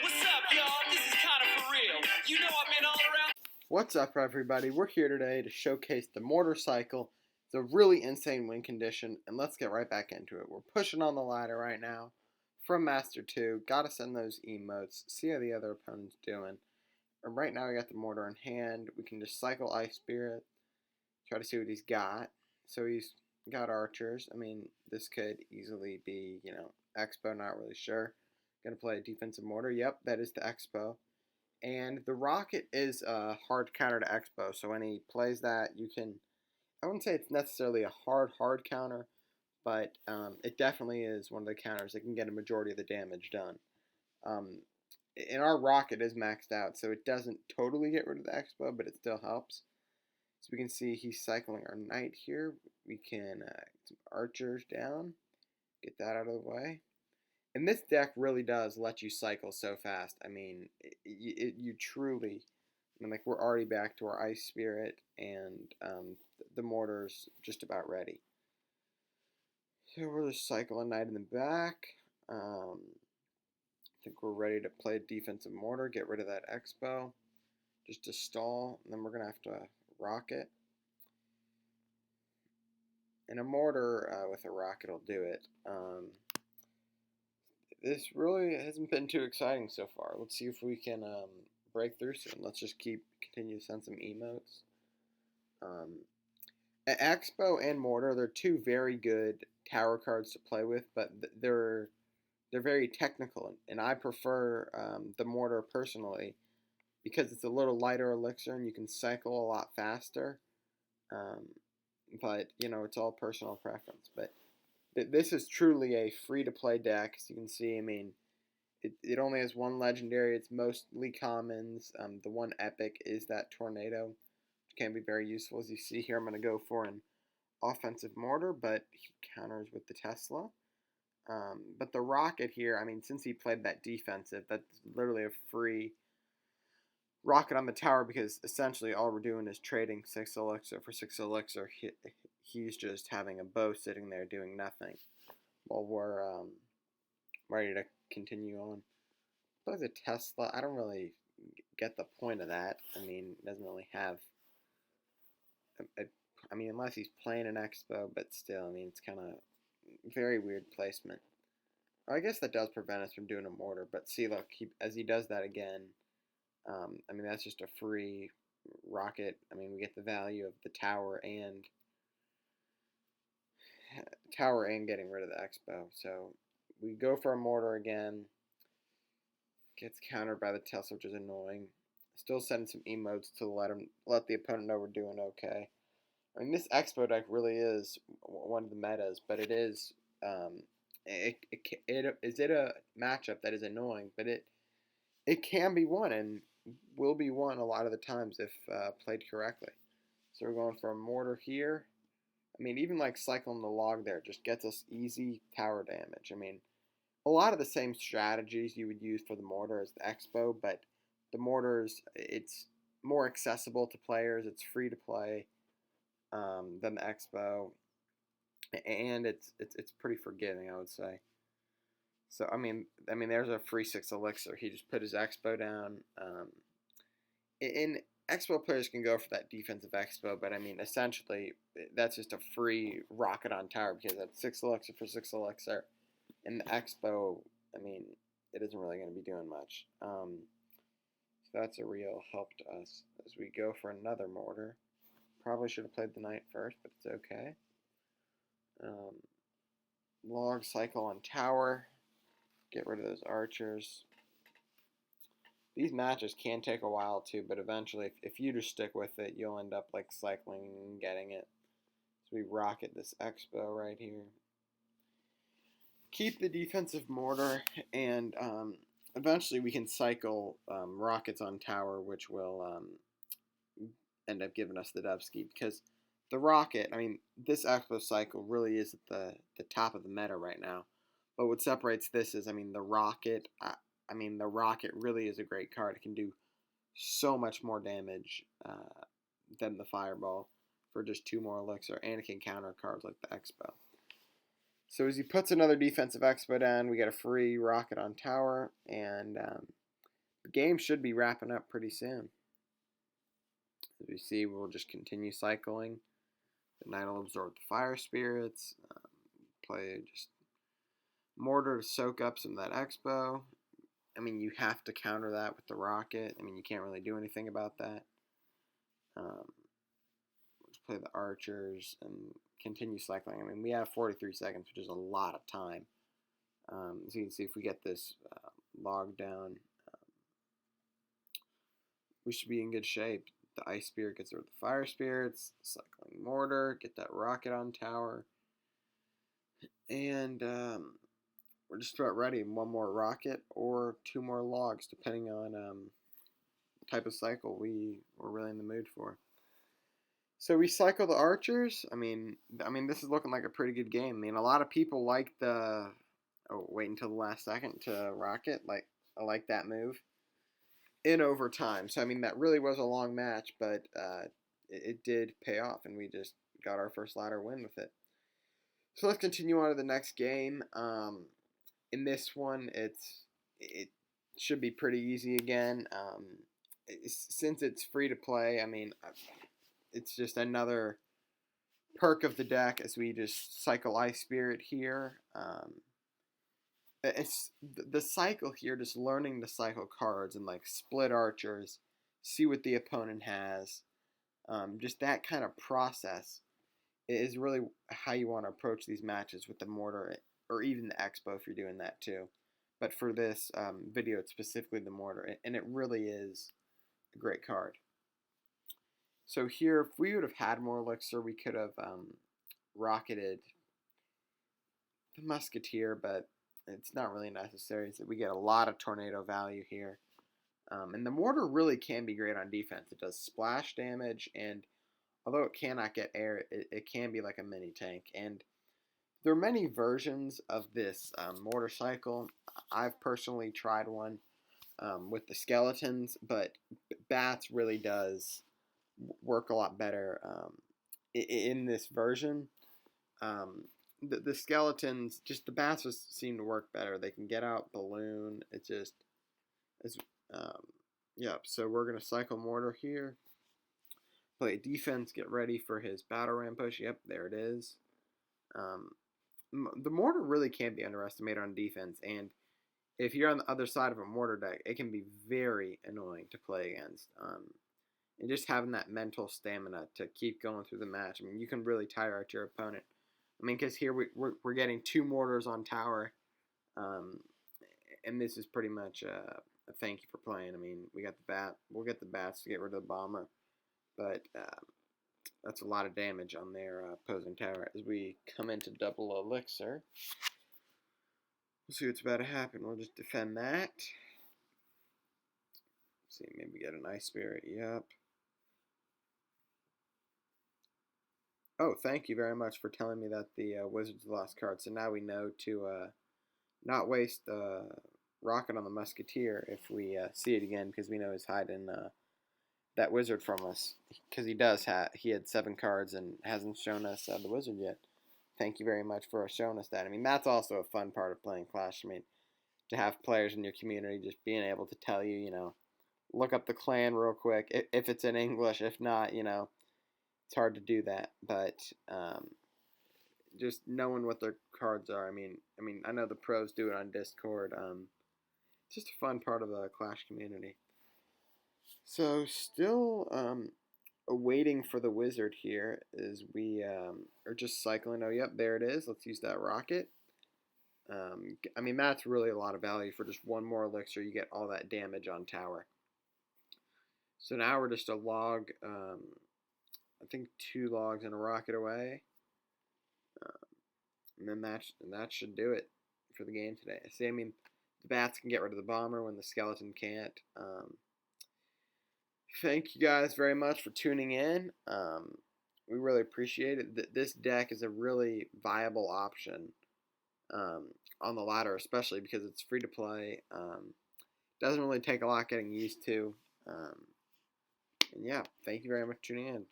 What's up, y'all? This is kind of for real. You know I've been all around. What's up, everybody? We're here today to showcase the Mortar cycle. It's a really insane win condition, and let's get right back into it. We're pushing on the ladder right now from Master 2. Gotta send those emotes, see how the other opponent's doing. And right now we got the Mortar in hand. We can just cycle Ice Spirit, try to see what he's got. So he's got archers. I mean, this could easily be, Expo, not really sure. Gonna play a defensive Mortar. Yep, that is the Expo. And the Rocket is a hard counter to Expo, so when he plays that, you can, I wouldn't say it's necessarily a hard counter, but it definitely is one of the counters that can get a majority of the damage done. And our Rocket is maxed out, so it doesn't totally get rid of the Expo, but it still helps. So we can see he's cycling our Knight here. We can get some archers down, get that out of the way. And this deck really does let you cycle so fast. I mean, you truly, we're already back to our Ice Spirit, and the Mortar's just about ready. So we'll just cycle a Knight in the back. I think we're ready to play defensive Mortar, get rid of that Expo, just to stall, and then we're going to have to Rocket. And a Mortar with a Rocket will do it. This really hasn't been too exciting so far. Let's see if we can break through soon. Let's just continue to send some emotes. Expo and Mortar, they're two very good tower cards to play with, but they're very technical, and I prefer the Mortar personally because it's a little lighter elixir and you can cycle a lot faster. But it's all personal preference. But this is truly a free-to-play deck, as you can see. I mean, it only has one legendary. It's mostly commons. The one epic is that Tornado, which can be very useful. As you see here, I'm going to go for an offensive Mortar, but he counters with the Tesla. But the Rocket here, I mean, since he played that defensive, that's literally a free Rocket on the tower, because essentially all we're doing is trading 6 elixir for 6 elixir. He's just having a bow sitting there doing nothing while we're ready to continue on. But as a Tesla, I don't really get the point of that. I mean, it doesn't really have I mean, unless he's playing an Expo, but still, I mean, it's kind of very weird placement. I guess that does prevent us from doing a Mortar, but see, look, as he does that again, I mean, that's just a free Rocket. I mean, we get the value of the tower and getting rid of the Expo. So we go for a Mortar again. Gets countered by the Tesla, which is annoying. Still sending some emotes to let the opponent know we're doing okay. I mean, this Expo deck really is one of the metas, but it is is a matchup that is annoying, but it can be won and will be won a lot of the times if played correctly. So we're going for a Mortar here. I mean, even like cycling the log there just gets us easy tower damage. I mean, a lot of the same strategies you would use for the Mortar as the Expo, but the Mortar's, it's more accessible to players. It's free to play than the Expo, and it's pretty forgiving, I would say. So I mean, there's a free 6 elixir. He just put his Expo down. In Expo, players can go for that defensive Expo, but I mean, essentially, that's just a free Rocket on tower because that's 6 elixir for 6 elixir. And the Expo, I mean, it isn't really going to be doing much. So that's a real help to us as we go for another Mortar. Probably should have played the Knight first, but it's okay. Log cycle on tower. Get rid of those archers. These matches can take a while too, but eventually, if you just stick with it, you'll end up like cycling and getting it. So we Rocket this Expo right here. Keep the defensive Mortar, and eventually we can cycle Rockets on tower, which will end up giving us the Dubski, because the Rocket, I mean, this Expo cycle really is at the top of the meta right now. But what separates this is, I mean, the Rocket, the Rocket really is a great card. It can do so much more damage than the Fireball for just 2 more elixir, and it can counter cards like the Expo. So as he puts another defensive Expo down, we get a free Rocket on tower, and game should be wrapping up pretty soon. As we see, we'll just continue cycling. The knight will absorb the fire spirits. Play just mortar to soak up some of that expo. I mean, you have to counter that with the rocket. I mean, you can't really do anything about that. Just play the archers and continue cycling. I mean, we have 43 seconds, which is a lot of time. As you can see, if we get this log down, we should be in good shape. The ice spirit gets rid of the fire spirits, cycling mortar, get that rocket on tower, and we're just about ready. One more rocket or 2 more logs, depending on the type of cycle we're really in the mood for. So we cycle the archers. I mean, this is looking like a pretty good game. I mean, a lot of people like the wait until the last second to rocket. I like that move in overtime. So I mean, that really was a long match, but it did pay off, and we just got our first ladder win with it. So let's continue on to the next game. In this one, it should be pretty easy again. Since it's free to play, I mean, it's just another perk of the deck as we just cycle Ice Spirit here. It's the cycle here, just learning to cycle cards and like split archers, see what the opponent has. Just that kind of process is really how you want to approach these matches with the mortar, or even the expo if you're doing that too. But for this video, it's specifically the mortar, and it really is a great card. So here, if we would have had more elixir, we could have rocketed the musketeer, but it's not really necessary. So we get a lot of tornado value here. And the mortar really can be great on defense. It does splash damage, and although it cannot get air, it can be like a mini tank. And there are many versions of this mortar cycle. I've personally tried one with the skeletons, but bats really does work a lot better in this version. The skeletons, just the bats just seem to work better. They can get out balloon. Yeah. So we're gonna cycle mortar here. Play defense. Get ready for his battle ram push. Yep, there it is. The mortar really can't be underestimated on defense, and if you're on the other side of a mortar deck, it can be very annoying to play against. And just having that mental stamina to keep going through the match. I mean, you can really tire out your opponent. I mean, because here we're getting 2 mortars on tower, and this is pretty much a thank you for playing. I mean, we got the bat. We'll get the bats to get rid of the bomber, but that's a lot of damage on their opposing tower. As we come into double elixir, we'll see what's about to happen. We'll just defend that. Let's see, maybe get an ice spirit. Yep. Oh, thank you very much for telling me that the Wizards lost card. So now we know to not waste rocket on the musketeer if we see it again, because we know he's hiding that wizard from us, because he had 7 cards and hasn't shown us the wizard yet. Thank you very much for showing us that. I mean, that's also a fun part of playing Clash. I mean, to have players in your community just being able to tell you, look up the clan real quick if it's in English. If not, it's hard to do that. But just knowing what their cards are. I mean, I know the pros do it on Discord. It's just a fun part of the Clash community. So still waiting for the wizard here as we are just cycling. Oh, yep, there it is. Let's use that rocket. I mean, that's really a lot of value for just 1 more elixir. You get all that damage on tower. So now we're just a log, I think 2 logs and a rocket away. And then that should do it for the game today. See, I mean, the bats can get rid of the bomber when the skeleton can't. Thank you guys very much for tuning in. We really appreciate it. This deck is a really viable option on the ladder, especially because it's free to play. Doesn't really take a lot getting used to. And yeah, thank you very much for tuning in.